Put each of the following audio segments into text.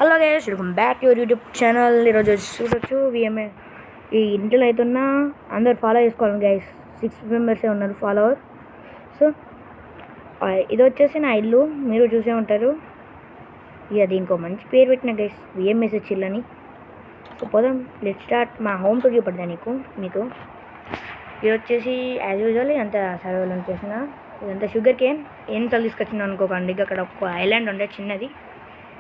Hello guys, welcome back to your YouTube channel. ఈరోజు చూడొచ్చు విఎంఏ ఈ ఇంట్లో అవుతున్నా అందరు ఫాలో చేసుకోవాలి గైస్. 6 మెంబర్సే ఉన్నారు ఫాలోవర్. సో ఇది వచ్చేసి నా ఇల్లు, మీరు చూసే ఉంటారు. ఇక దీనికి మంచి పేరు పెట్టిన గైస్, విఎంఎస్ చిల్ అని. సో పోదాం, లెట్ స్టార్ట్. మా హోమ్ టూర్ చూపడదా మీకు. ఇది వచ్చేసి యాజ్ యూజువల్ అంత సర్వేలో చేసిన ఇదంతా షుగర్ కేన్. ఏం తీసుకొచ్చిన అనుకోకండి, అక్కడ ఒక ఐలాండ్ ఉండే చిన్నది.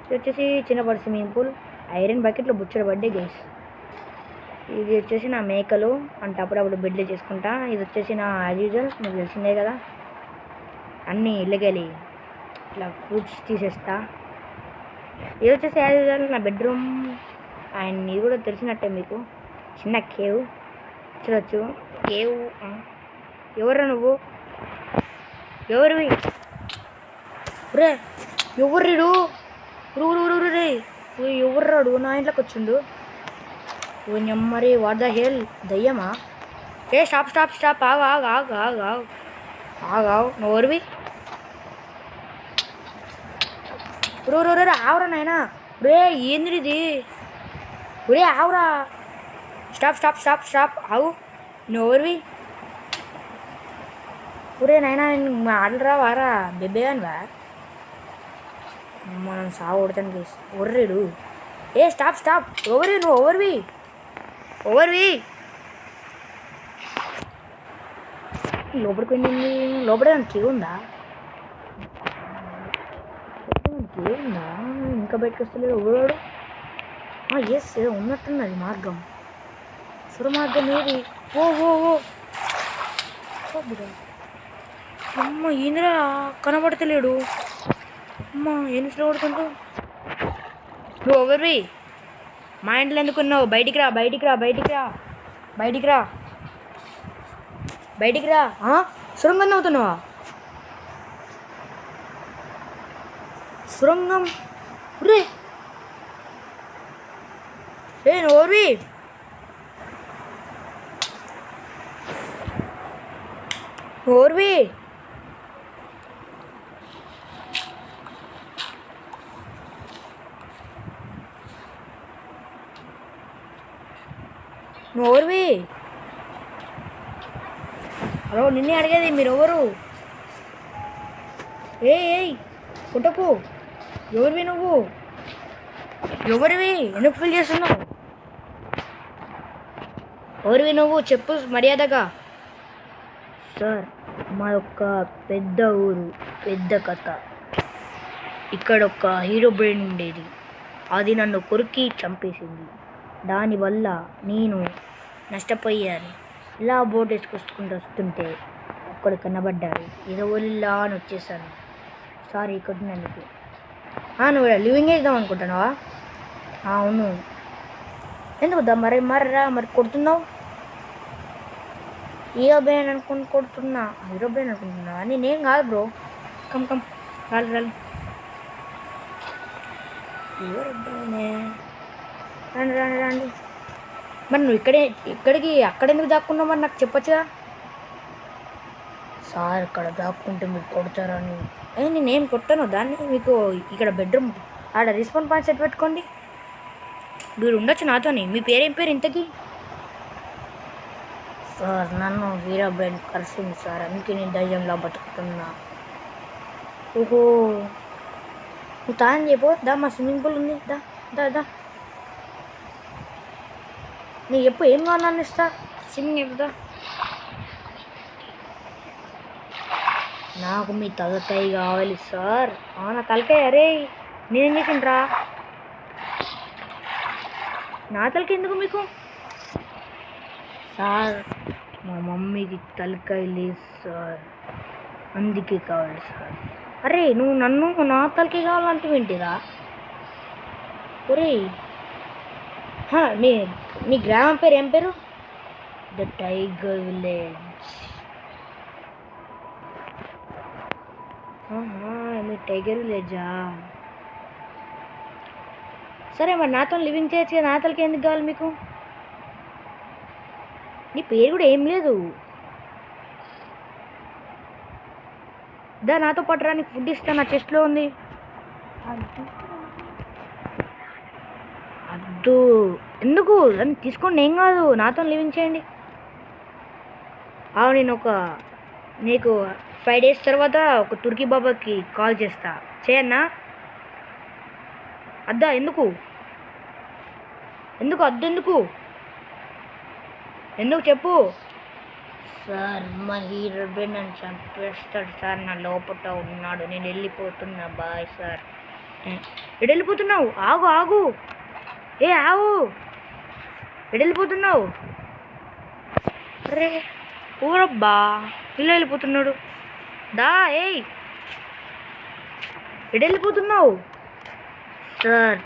ఇది వచ్చేసి చిన్నపాటి స్విమ్మింగ్ పూల్, ఐరన్ బకెట్లో బుచ్చడి బర్త్డే గైస్. ఇది వచ్చేసి నా మేకలు అంటే అప్పుడప్పుడు బెడ్లు చేసుకుంటా. ఇది వచ్చేసి నా యాజ్ యూజువల్ మీకు తెలిసిందే కదా, అన్నీ ఇళ్ళకెళ్ళి ఇట్లా ఫ్రూట్స్ తీసేస్తా. ఇది వచ్చేసి యాజ్ యూజువల్ నా బెడ్రూమ్. అండ్ ఇది కూడా తెలిసినట్టే మీకు, చిన్న కేవ్ చూడొచ్చు. కేవ్ ఎవరు నువ్వు, ఎవరివి రే, ఎవరు రే, ఎవర్రాడు నా ఇంట్లోకి వచ్చిండు. ఓ నెమ్మరి వాట్ ద హెల్, దయ్యమా? ఏ స్టాప్ ఆగావు నువ్వు ఎవరివి? రే ఆవురా నాయనా, రే ఏంది ఇది, రే ఆవురా, స్టాప్ ఆవు, నువ్వు ఎవరివి? ఊరే నాయనా ఆడరా వారా బెబ్బే అనివా, మనం సాగు కొడతాను కేసు. ఒర్రేడు, ఏ స్టాప్ ఎవరి నువ్వు, ఎవరివి లోపలికి వెళ్ళింది. లోపల కేవ్ ఉందా, ఇంకా బయటకు వస్తలేదు ఎవరాడు. ఎస్ ఉన్నట్టున్నది మార్గం, సురమార్గం ఏది? ఓ అమ్మ ఈంద్ర కనబడతలేడు. అమ్మ ఏం స్లో కొడుతుంటూ, నువ్వు ఎవరివి? మా ఇంట్లో ఎందుకున్నావు? బయటికి రా. సురంగం అవుతున్నావా? సురంగం రే, నువ్వు ఎవరివి? నువ్వు హలో, నిన్నే అడిగేది, మీరు ఎవరు? ఏయ్ పుట్టకు, ఎవరివి నువ్వు? ఎందుకు ఫీల్ చేస్తున్నావు? ఎవరివి నువ్వు చెప్పు మర్యాదగా. సార్ మాదొక్క పెద్ద ఊరు, పెద్ద కథ. ఇక్కడ ఒక హీరో బ్రెయిన్ ఉండేది, అది నన్ను కొరికి చంపేసింది. దానివల్ల నేను నష్టపోయాను. ఇలా బోట్ వేసుకొచ్చుకుంటూ వస్తుంటే ఒక్కడు కనబడ్డాడు. ఏదో ఒళ్ళా అని వచ్చేసాను. సారీ కొట్టినందుకు. నువ్వు లివింగ్ వేద్దాం అనుకుంటున్నావా? అవును. ఎందుకు మరి కొడుతున్నావు? హీరో బ్రెయిన్ అనుకుని కొడుతున్నా. అని నేను కాదు బ్రో. కమ్ రాలి రండి. మరి నువ్వు అక్కడెందుకు దాక్కున్నావు? మరి నాకు చెప్పచ్చుగా. సార్ ఇక్కడ దాక్కుంటే మీరు కొడతారని. నేనేం కొట్టాను దాన్ని. మీకు ఇక్కడ బెడ్రూమ్ ఆడ రెస్పాన్స్ పాయింట్ సెట్ పెట్టుకోండి, మీరు ఉండొచ్చు నాతోని. మీ పేరేం పేరు ఇంతకీ? సార్ నన్ను హీరో బ్రెయిన్ కరిసింది సార్, అందుకే నేను ధైర్యంలో బతుకుతున్నా. ఓహో, నువ్వు తాను చెప్పు. మా స్విమ్మింగ్ పూల్ ఉంది, దా నీకు ఎప్పుడు ఏం కావాలని ఇస్తా. స్విమ్మింగ్ చెప్తా. నాకు మీ తలకాయ కావాలి సార్. నా తలకాయ? అరే నేనేం చేసిండ్రా? నా తలకాయ ఎందుకు మీకు? సార్ మా మమ్మీకి తలకాయ లేదు సార్, అందుకే కావాలి సార్. అరే నువ్వు నన్ను నా తలకాయ కావాలంటే ఏంటిరా? ఒరే మీ గ్రామం పేరు ఏం పేరు? The tiger village. మీ టైగర్ విలేజా? సరే మరి నాతో లివింగ్ చేయొచ్చు కదా, నా తలకి ఎందుకు కావాలి మీకు? నీ పేరు కూడా ఏం లేదు. నాతో పాటు రా, నీకు ఫుడ్ ఇస్తాను, నా చెస్ట్లో ఉంది. అద్దు ఎందుకు అని తీసుకోండి, ఏం కాదు, నాతో లివింగ్ చేయండి. నేను నీకు 5 days తర్వాత ఒక తుర్కీ బాబాకి కాల్ చేస్తా, చేయన్నా? అద్దా ఎందుకు ఎందుకు అద్దు ఎందుకు ఎందుకు చెప్పు. సార్ మా హీరో నన్ను చంపేస్తాడు సార్, నా లోపల ఉన్నాడు, నేను వెళ్ళిపోతున్నా, బాయ్ సార్. ఎటు వెళ్ళిపోతున్నావు? ఆగు ఆగు, ఆగు, ఎటు వెళ్ళిపోతున్నావు? అరే ఊరబ్బా, ఇలా వెళ్ళిపోతున్నాడు. దా ఎటు వెళ్ళిపోతున్నావు? సార్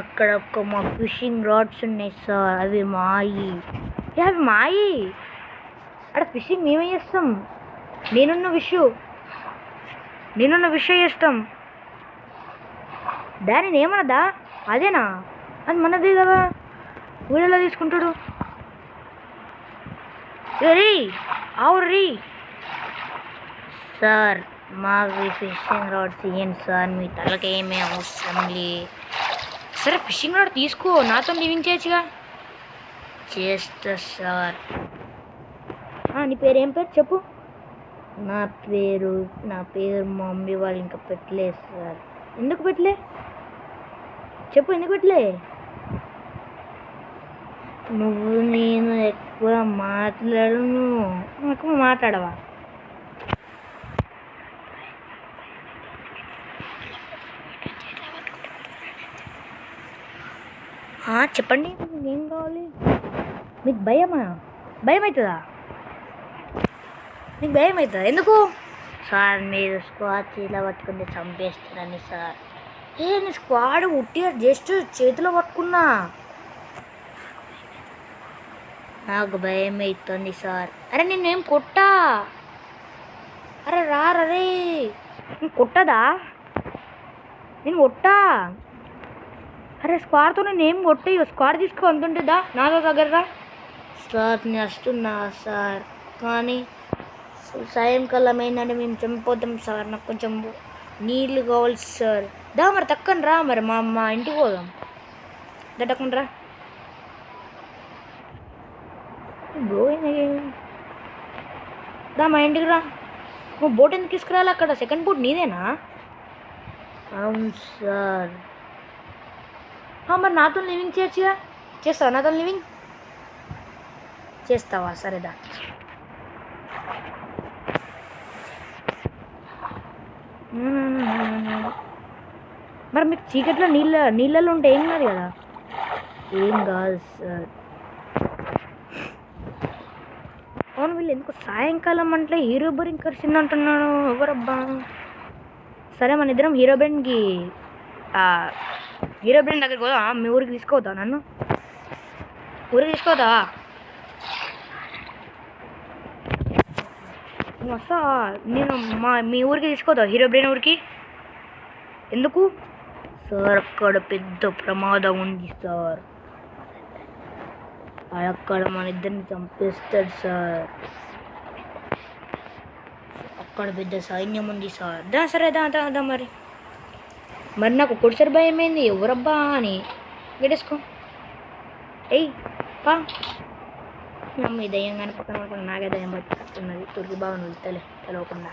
అక్కడ మా ఫిషింగ్ రాడ్స్ ఉన్నాయి సార్, అవి మాయి. అవి మాయి? అక్కడ ఫిషింగ్ మేమే చేస్తాం, నేనున్న విషయం చేస్తాం. దానిని ఏమన్నదా? అదేనా? అది మనదే కదా, వీడెలా తీసుకుంటాడు? అవురీ సార్, మాకు ఫిషింగ్ రాడ్స్ ఇవ్వండి సార్, మీ తలకి ఏమీ అవసరం లే. సరే ఫిషింగ్ రాడ్ తీసుకో, నాతో లివింగ్ చేయొచ్చుగా. చేస్తా సార్. నీ పేరు ఏం పేరు చెప్పు? నా పేరు మా మమ్మీ వాళ్ళు ఇంకా పెట్టలేదు సార్. ఎందుకు పెట్టలే చెప్పు, ఎందుకు పెట్టలే? నేను ఎక్కువ మాట్లాడను, ఎక్కువ మాట్లాడవా? చెప్పండి, ఏం కావాలి? మీకు భయం అవుతుందా? నీకు భయం అవుతుందా? ఎందుకు? సార్ మీరు స్క్వాడ్ చేతిలో పట్టుకుని చంపేస్తారని సార్. నేను స్క్వాడ్ ఉట్టిగా జస్ట్ చేతిలో పట్టుకున్నా, నాకు భయం అవుతుంది సార్. అరే నేనేం కొట్టా, అరే రే కొట్టదా? నేను కొట్టా. అరే స్క్వాడ్తో నేనేం కొట్టే, స్క్వాడ్ తీసుకో అంటుంటుందా నాతో దగ్గర? సార్ నేను వస్తున్నా సార్, కానీ సాయంకాలం అయిందంటే మేము చంపిపోతాం సార్, నాకు కొంచెం నీళ్ళు కావాలి సార్. మరి తక్కని రా, మరి మా ఇంటికి పోదాం, దట్టకుండా రా బ్రో. మా ఇంటికి రా. నువ్వు బోట్ ఎందుకు తీసుకురాలి? అక్కడ సెకండ్ బోట్ నీదేనా? అవును సార్. మరి నాతో లివింగ్ చేయొచ్చుగా. చేస్తావా నాతో లివింగ్? చేస్తావా? సరేదా. మరి మీకు చీకట్లో నీళ్ళలో ఉంటే ఏం కాదు కదా? ఏం కాదు సార్. అవును, వీళ్ళు ఎందుకు సాయంకాలం అంటే హీరో బ్రెయిన్ కలిసింది అంటున్నాను, ఎవరబ్బా? సరే మన ఇద్దరం హీరో బ్రెయిన్ దగ్గరికి పోదా? మీ ఊరికి తీసుకోవద్దా? నన్ను ఊరికి తీసుకోవద్దా? వస్తా నేను, మీ ఊరికి తీసుకోవద్దా? హీరో బ్రెయిన్ ఊరికి. ఎందుకు సార్? అక్కడ పెద్ద ప్రమాదం ఉంది సార్, అక్కడ మన ఇద్దరిని చంపేస్తాడు సార్, అక్కడ పెద్ద సైన్యం ఉంది సార్. సరే దా మరి నాకు ఒక్కసారి భయం ఏంది, ఎవరబ్బా అని గెటేసుకో. పా మమ్మీ దయ్యంగానే పక్కన పడుకుని నాకే దయ్యం పట్టున్నది. తుర్కి బాగా వెళ్తలే తెలవకుండా.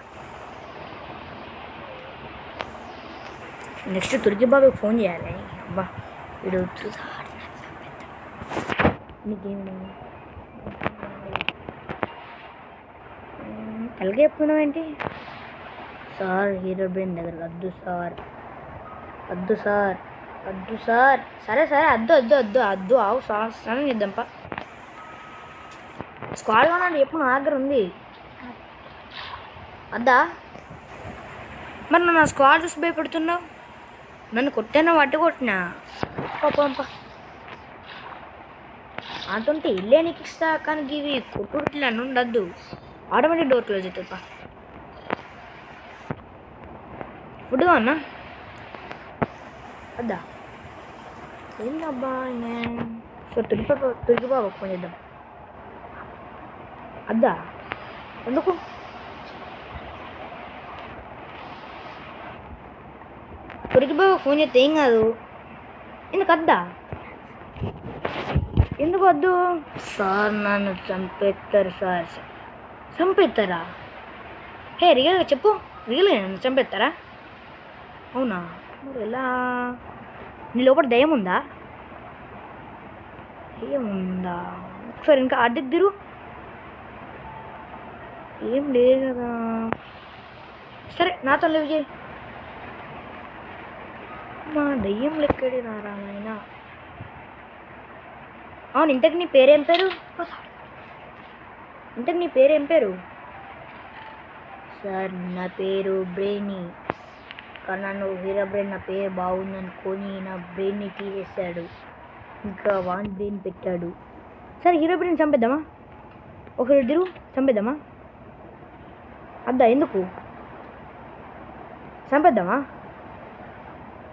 నెక్స్ట్ తుర్కి బాబాకి ఫోన్ చేయాలి. అబ్బా వీడు నీకేమి తలకి చెప్పుకున్నావు ఏంటి? సార్ హీరో బ్రెయిన్ దగ్గర వద్దు సార్, వద్దు సార్, వద్దు సార్. సరే అద్దు ఆవు సార్, స్నానం చేద్దాంపా. స్క్వాడ్ కొనండి ఎప్పుడు నా దగ్గర ఉంది. అద్దా మరి నువ్వు నా స్క్వాడ్ చూసి భయపెడుతున్నావు? నన్ను కొట్టానా వడ్డు కొట్టినా? పంప అంటుంటే ఇల్లే నీకు ఇస్తా, కానీ ఇవి కొట్టుడుట్లా ఉండద్దు. ఆటోమేటిక్ డోర్ క్లోజ్ అవుతుంది. ఫుడ్ కావన్నా? అద్దా ఏందబ్బా సో తుర్కి బాబు ఫోన్ చేద్దాం. అద్దా ఎందుకు? తుర్కి బాబు ఫోన్ చేస్తే ఏం కాదు. ఎందుకు అద్దా? ఎందుకు వద్దు సార్? నన్ను చంపేస్తారు సార్. చంపేస్తారా? హే రియల్గా చెప్పు, రియల్గా నన్ను చంపేస్తారా? అవునా? మరి ఎలా? నీ లోపల దయ్యం ఉందా? దయ్యం ఉందా? ఒకసారి ఇంకా అద్దెకు తిరు. ఏం లేదు కదా. సరే నాతో లివ్ చేయి. మా దయ్యం లెక్కడి నారాయణ. అవును, ఇంతకు నీ పేరేం పేరు? ఇంతకు నీ పేరేం పేరు? సార్ నా పేరు బ్రెయినీ. కానీ నన్ను హీరో బ్రెయిన్ నా పేరు బాగుందనుకొని నా బ్రెయిన్ని తీసేసాడు, ఇంకా వాన్ బ్రెయిన్ పెట్టాడు. సరే హీరో బ్రెయిన్ చంపేద్దామా? ఒకరిద్దరు చంపేద్దామా? అద్దా? ఎందుకు చంపేద్దామా?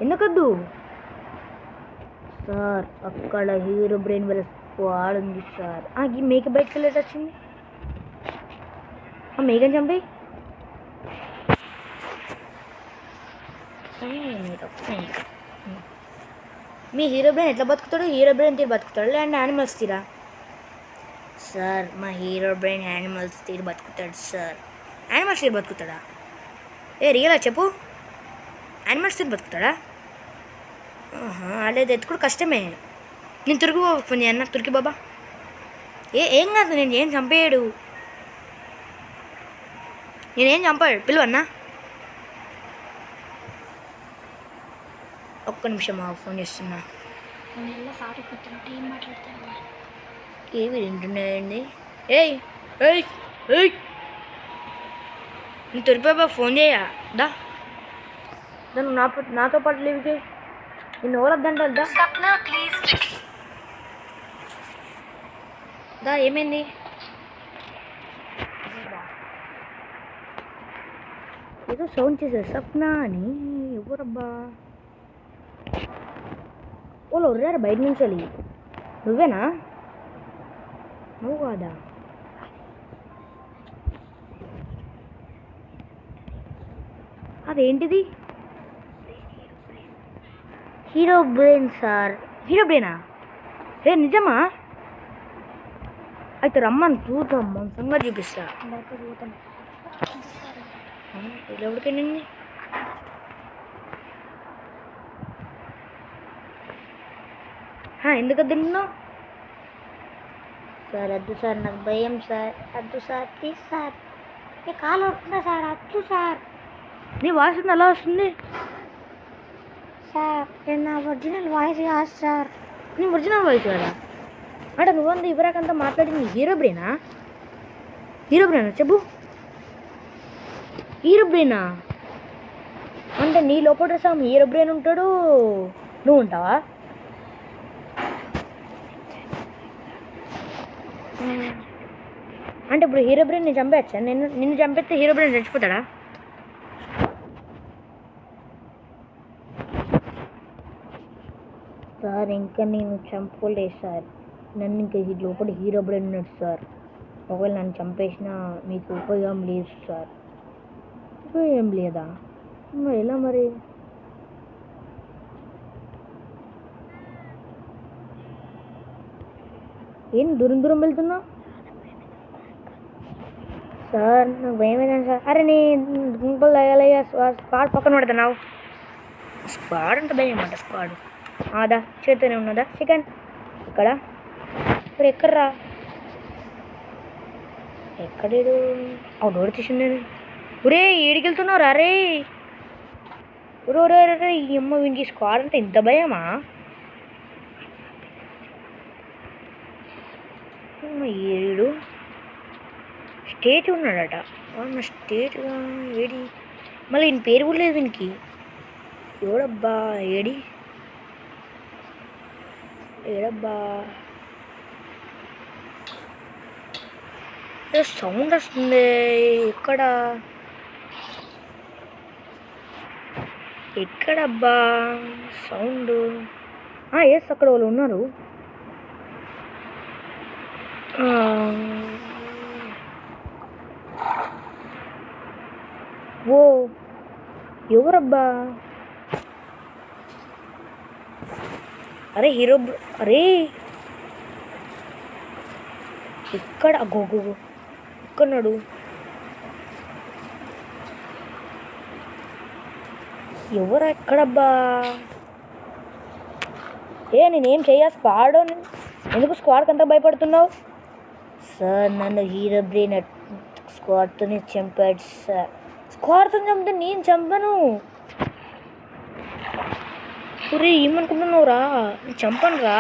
ఎందుకద్దు సార్? అక్కడ హీరో బ్రెయిన్ వల్ల స్క్వాడ్ ఉంది సార్. ఈ మేక బయటకు వెళ్ళేట వచ్చింది. ఆ మేకని చంపి మీ హీరో బ్రెయిన్ ఎట్లా బతుకుతాడు? హీరో బ్రెయిన్ తీరు బతుకుతాడు లేదంటే యానిమల్స్ తీరా? సార్ మా హీరో బ్రెయిన్ యానిమల్స్ తీరు బతుకుతాడు సార్. యానిమల్స్ తీరు బతుకుతాడా? ఏ రియలా చెప్పు, యానిమల్స్ తీరు బతుకుతాడా? లేదు, ఎత్తుకుడు కష్టమే. నేను తుర్కి బాబా ఫోన్ చేయన్నా. తుర్కి బాబా ఏం కాదు, నేను ఏం చంపేయడు, నేనేం చంపాడు. పిలువన్నా, ఒక్క నిమిషం ఫోన్ చేస్తున్నా. ఏమి వింటున్నాయండి? ఏయ్ ఏయ్ ఏయ్ నేను తుర్కి బాబా ఫోన్ చేయా. దా నువ్వు నాతో పాటు లివ్ చేయి. నిన్ను ఎవరొద్దంటే దా. ఏమైంది? ఏదో సౌండ్ చేశారు, సప్నా అని. ఎవరబ్బా? వాళ్ళు ఒర్రారు బయట నుంచి వెళ్ళి. నువ్వేనా? నువ్వు కాదా? అదేంటిది? Hero brain sir. హీరో బ్రెయినా? నిజమా? అయితే రమ్మని చూద్దాం, మన సంగతి చూపిస్తా. ఎవరికండి? ఎందుకు తిన్నావు సార్? వద్దు సార్, నాకు భయం సార్. వద్దు సార్, ప్లీజ్ సార్. నీ కాలు వస్తుందా సార్? వద్దు సార్. నీ వాయిస్ ఎలా వస్తుంది సార్? నేను నా ఒరిజినల్ వాయిస్ కాదు సార్. నీ ఒరిజినల్ వాయిస్ కదా అంటే నువ్వంతా ఇవరాకంతా మాట్లాడింది హీరో బ్రెయినా? హీరో బ్రెయినా చెప్పు? హీరో బ్రెయినా అంటే నీ లోపల సగం హీరో బ్రెయిన్ ఉంటాడు, నువ్వు ఉంటావా? అంటే ఇప్పుడు హీరో బ్రెయిన్ నేను చంపేయచ్చా? నిన్ను చంపేస్తే హీరో బ్రెయిన్ చచ్చిపోతాడా? సార్ ఇంకా నేను చంపలేదు సార్. నన్ను ఇంకా లోపల హీరో బ్రెయిన్ ఉన్నాడు సార్. ఒకవేళ నన్ను చంపేసినా మీకు ఉపయోగం లేదు సార్. ఉపయోగం లేదా? మరి ఎలా మరి? ఏం దూరం దూరం వెళ్తున్నావు సార్? నాకు భయమేదాను సార్. అరే నీ గుంపులు తగలయ్యా. స్క్వాడ్ పక్కన పెడుతున్నావు. స్క్వాడ్ అంటే భయం అన్నమాట. స్క్వాడ్ ఆదా చేతనే ఉన్నదా? చికెన్ ఇక్కడ ఇప్పుడు ఎక్కడ్రా? ఎక్కడేడు? డోర్ తీసింది నేను. ఒరే ఏడికి వెళ్తున్నావు? అరే ఒరే అరే ఈ అమ్మ వీనికి స్క్వాడ్ అంటే ఇంత భయమా? ఏడు స్టేట్ ఉన్నాడట. State AD? మళ్ళీ ఈయన పేరు కూడా లేదు వీనికి. ఎవడబ్బా? ఏడబ్బా? సౌండ్ వస్తుంది. ఎక్కడబ్బా సౌండ్? ఎస్ అక్కడ వాళ్ళు ఉన్నారు. ఓ ఎవరబ్బా? అరే హీరో అరే ఎక్కడ గోగు ఎక్కడున్నాడు? ఎవరు ఎక్కడబ్బా? నేనేం చెయ్యా స్క్వాడ్. ఎందుకు స్క్వాడ్కి అంతా భయపడుతున్నావు? సార్ నన్ను హీరో బ్రెయిన్ స్క్వాడ్తోనే చంపాడు సార్. స్క్వాడ్తో చంపితే నేను చంపను. ఒరే ఏమనుకుంటున్నావురా? నేను చంపను రా.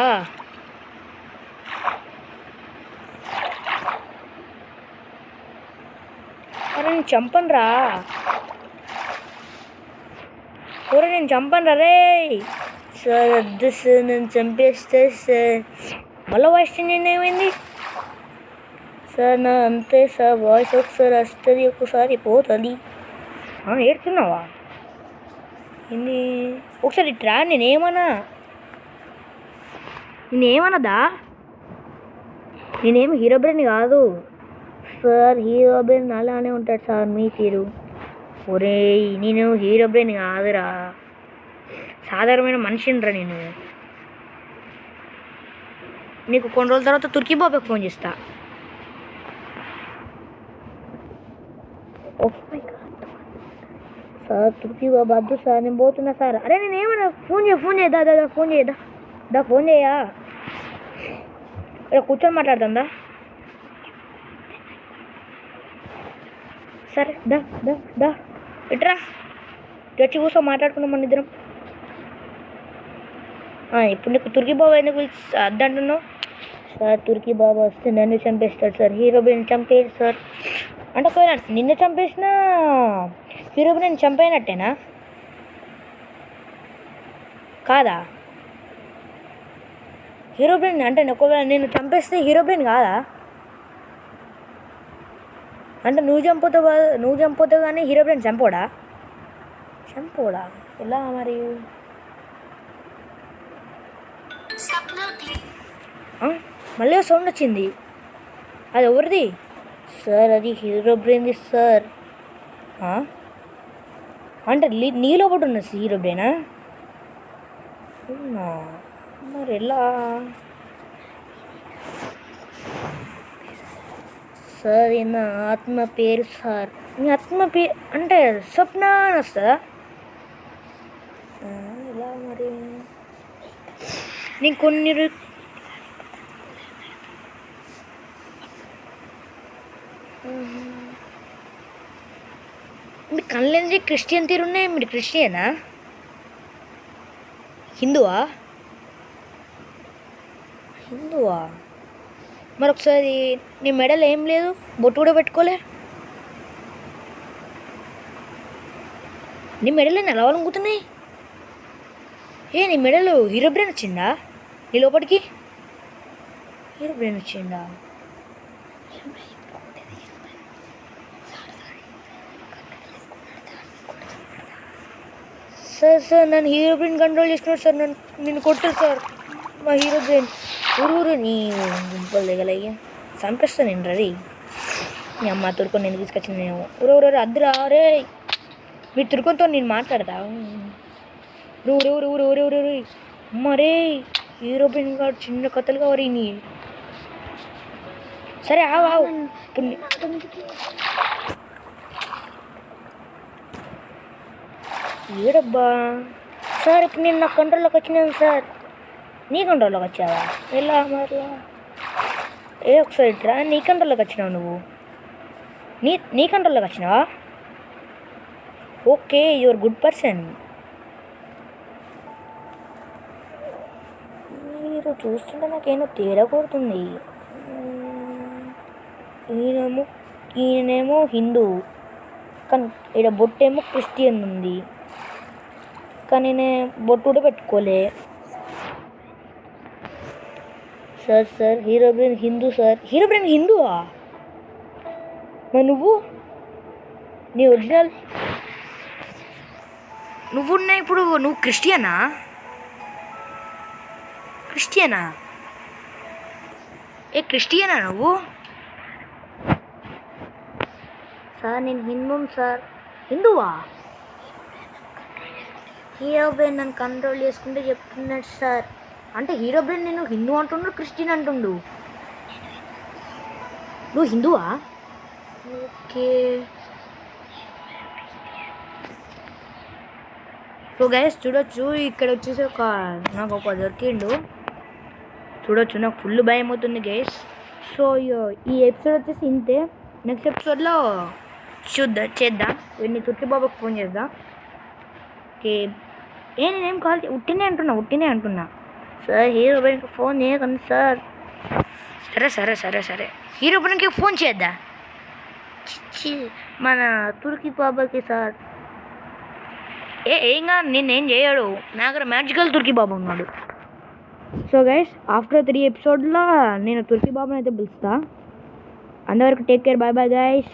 అరే నేను చంపను రా. ఒరే నేను చంపను రా రే. సార్ వద్దు సార్, నేను చంపేస్తా సార్. మళ్ళీ వాయిస్ చేంజ్ ఏమైంది సార్? నా అంతే సార్, వాయిస్ ఒకసారి వస్తుంది ఒకసారి పోతుంది. ఏడుతున్నావా? ఏంది ఒకసారి ఇట్రా. నేనేమన్నదా? నేనేమి హీరో బ్రెయిన్ కాదు సార్. హీరో బ్రెయిన్ అలానే ఉంటాడు సార్ మీ తీరు. ఒరే నేను హీరో బ్రెయిన్ కాదురా, సాధారణమైన మనిషినిరా నేను. నీకు కొన్ని రోజుల తర్వాత తుర్కీ బాబాకి ఫోన్ చేస్తా. సార్ తుర్కీ బాబా వద్దు సార్, నేను పోతున్నా సార్. అరే నేనేమన్నా ఫోన్ చేయదా? ఫోన్ చేయదా? ఫోన్ చేయా? ఇక్కడ కూర్చొని మాట్లాడుతుందా? సరే దా ఇట్రా, వచ్చి కూర్చో మాట్లాడుకున్నాం మన ఇద్దరం. ఇప్పుడు నీకు తుర్కీ బాబా ఎందుకు అద్దంటున్నావు? సార్ తుర్కీ బాబా వస్తే నన్ను చంపేస్తాడు సార్. హీరో బ్రెయిన్ చంపేది సార్. అంటే ఒకవేళ నిన్ను చంపేసినా హీరో బ్రెయిన్ చంపేనట్టేనా? కాదా? హీరో బ్రెయిన్ అంటే ఒకవేళ నేను చంపేస్తే హీరో బ్రెయిన్ కాదా? అంటే నువ్వు చంపుతావు కానీ హీరో బ్రెయిన్ చంపోడా? ఎలా మరి? మళ్ళీ సౌండ్ వచ్చింది. అది ఎవరిది సార్? అది హీరో బ్రెయిన్ది సార్. అంటే నీలో ఒకటి ఉన్నది హీరో బ్రెయినా? మరి ఎలా సార్? నా ఆత్మ పేరు సార్. మీ ఆత్మ పేరు అంటే స్వప్న అని వస్తుందా? ఎలా మరి? నేను కొన్ని మీ కళ్ళెందుకు క్రిస్టియన్ తీరున్నాయి? మీరు క్రిస్టియనా? హిందువా? మరి ఒకసారి నీ మెడల్ ఏం లేదు, బొట్టు కూడా పెట్టుకోలే. నీ మెడలు ఎలా వంగుతున్నాయి? నీ మెడలు హీరో బ్రెయిన్ వచ్చిందా నీ లోపలికి? హీరో బ్రెయిన్ వచ్చిందా? సార్ నన్ను హీరో బ్రెయిన్ కంట్రోల్ చేస్తున్నాడు సార్. నిన్ను కొట్టారు సార్. మా హీరో బ్రెయిన్ ఊరు నీ గుంపలు దిగలయ్యా, చంపేస్తాను నేను రవి. మీ అమ్మ తురుకొని నేను తీసుకొచ్చింది. నేను ఊరు అద్దరా రే. మీరు తురుకొనితో నేను మాట్లాడతా. ఊరు అమ్మ రే. హీరో బ్రెయిన్ కాదు, చిన్న కథలు కావాలి నీ. సరే ఆవు ఏడబ్బా సార్. ఇప్పుడు నేను నా కంట్రోల్లోకి వచ్చినాను సార్. నీ కంట్రోల్లోకి వచ్చావా? ఎలా మరలా? ఒకసారి రా. నీ కంట్రోల్లోకి వచ్చినావు నువ్వు? నీ కంట్రోల్లోకి వచ్చినావా? Okay, your good person. మీరు చూస్తుంటే నాకేమో తేడా కొడుతుంది. ఈయనేమో హిందూ, కానీ ఇక్కడ బొట్టేమో క్రిస్టియన్ ఉంది. కానీ నేను బొట్టు కూడా పెట్టుకోలే sir. Herobrine Hindu sir. Herobrine హిందూవా? మరి నువ్వు నీ ఒరిజినల్ నువ్వున్నా ఇప్పుడు నువ్వు క్రిస్టియనా? క్రిస్టియనా నువ్వు? సార్ నేను హిందూ సార్. హిందువా? హీరో బ్రెయిన్ నన్ను కంట్రోల్ చేసుకుంటే చెప్తున్నాడు సార్. అంటే హీరో బ్రెయిన్ నేను హిందూ అంటుండు, క్రిస్టియన్ అంటుండు. నువ్వు హిందువా? ఓకే. సో గైస్ చూడొచ్చు, ఇక్కడ వచ్చేసి నాకు ఒక దొరికిండు. చూడొచ్చు, నాకు ఫుల్ భయం అవుతుంది గైస్. సో ఈ ఎపిసోడ్ వచ్చేసి ఇంతే. నెక్స్ట్ ఎపిసోడ్లో చేద్దాం. వీడిని తుర్కి బాబాకి ఫోన్ చేద్దాం. ఓకే. నేనేం కాల్ ఉట్టినే అంటున్నా సార్. హీరో పైనకి ఫోన్ చేయకండి సార్. సరే హీరో పైనకి ఫోన్ చేద్దా మన తుర్కి బాబాకి సార్. ఏం కాదు, నేనేం చేయడు. నా దగ్గర మ్యాజికల్ తుర్కి బాబా ఉన్నాడు. సో గైస్ ఆఫ్టర్ 3 ఎపిసోడ్లో నేను తుర్కి బాబాని అయితే పిలుస్తా. అంతవరకు టేక్ కేర్. Bye guys.